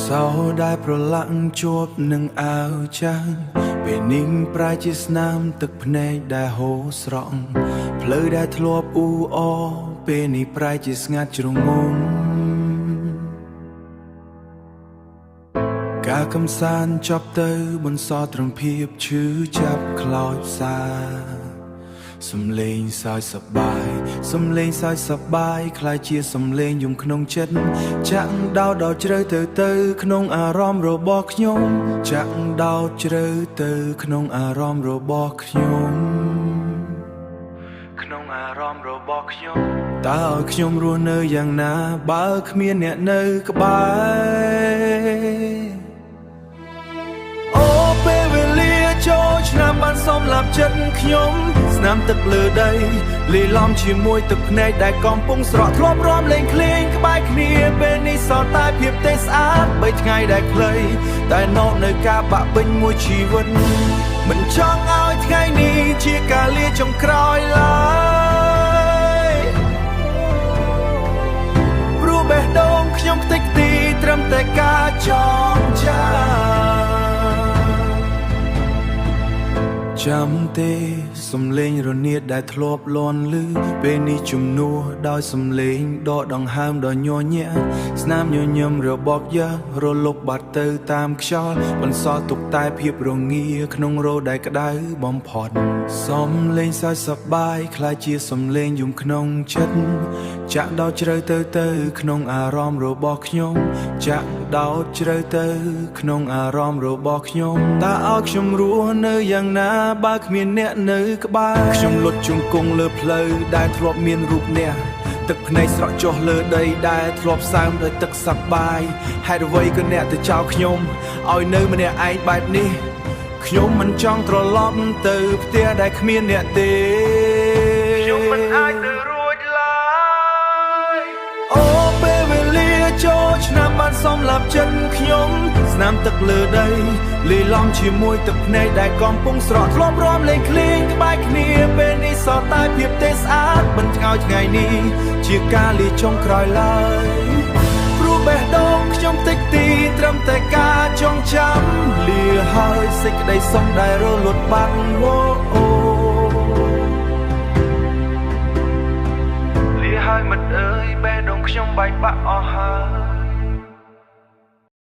សោដែលប្រឡាក់ជាប់នឹងអាវចាស់ពេលនាងប្រែជាស្នាមទឹកភ្នែកដែលហូរស្រង់ផ្លូវដែលធ្លាប់អ៊ូអរពេលនេះប្រែជាស្ងាត់ជ្រងំការកំសាន្តចប់ទៅបន្សល់ត្រឹមភាពឈឺចាប់ខ្លោចផ្សាសំលេងសើចសប្បាយសំលេងសើចសប្បាយคล้ายជាសំលេងយំក្នុងចិត្តចាក់ដោតដល់ជ្រៅទៅក្នុងអារម្មណ៍របស់ខ្ញុំចាក់ដោតជ្រៅទៅក្នុងអារម្មណ៍របស់ខ្ញុំក្នុងអារម្មណ៍របស់ខ្ញុំតើឲ្យខ្ញុំរស់នៅយ៉ាងណាបើគ្មានអ្នកនៅក្បែរអូពេលវេលាចូលឆ្នាំបានសំឡាប់ចិត្តខ្ញុំស្នាមទឹកលើដីលាយឡំជាមួយទឹកភ្នែកដែលកំពុងស្រក់ធ្លាប់រំលែងឃ្លៀងក្បែរគ្នាពេលនេះសល់តែភាពទេស្អាត3ថ្ងៃដែលខ្លីតែណោនៅការបាក់ពេញមួយជីវិតមិនចង់ឲ្យថ្ងៃនេះជាការលាចុងក្រោយឡើយព្រោះបេះដូងខ្ញុំខ្ទេចខ្ទីត្រឹមតែការចងចាំទេសំឡេងរនាតដែលធ្លាប់លាន់ឮពេលនេះជំនួសដោយសំឡេងដកដង្ហើមដ៏ញញែស្នាមញញឹមរបស់យ៉ារលកបាត់ទៅតាមខ្យល់បន្សល់ទុកតែភាពរងាក្នុងរោដែលក្តៅបំផុតសំឡេងសើចសប្បាយคล้ายជាសំឡេងយំក្នុងចិត្តចាក់ដោតជ្រៅទៅក្នុងអារម្មណ៍របស់ខ្ញុំចាក់ដោតជ្រៅទៅក្នុងអារម្មណ៍របស់ខ្ញុំតើឲ្យខ្ញុំរស់នៅយ៉ាងណាបើគ្មានអ្នកនៅក្បែរខ្ញុំលុតជង្គង់លើផ្លូវដែលធ្លាប់មានរូបអ្នកទឹកភ្នែកស្រក់ចុះលើដីដែលធ្លាប់សើមដោយទឹកសប្បាយហេតុអ្វីក៏អ្នកទៅចោលខ្ញុំឲ្យនៅម្នាក់ឯងបែបនេះខ្ញុំមិនចង់ត្រឡប់ទៅផ្ទះដែលគ្មានអ្នកទេខ្ញុំមិនអាចទៅរួចឡើយអូពេលវេលាចូលឆ្នាំបានសំឡាប់ចិត្តខ្ញុំស្នាមទឹកលើដីលាយឡំជាមួយទឹកភ្នែកដែលកំពុងស្រក់ធ្លាប់រំលែងឃ្លៀងក្បែរគ្នាពេលនេះសល់តែភាពទេស្អាតមិនថ្ងៃថ្ងៃនេះជាការលាចុងក្រោយឡើយព្រោះបេះដូងខ្ញុំតិចទីត្រឹមតែការចងចាំលាហើយសេចក្តីសុខដែលរលត់បាត់អូលាហើយមិត្តអើយបេះដូងខ្ញុំបែកបាក់អស់ហើយ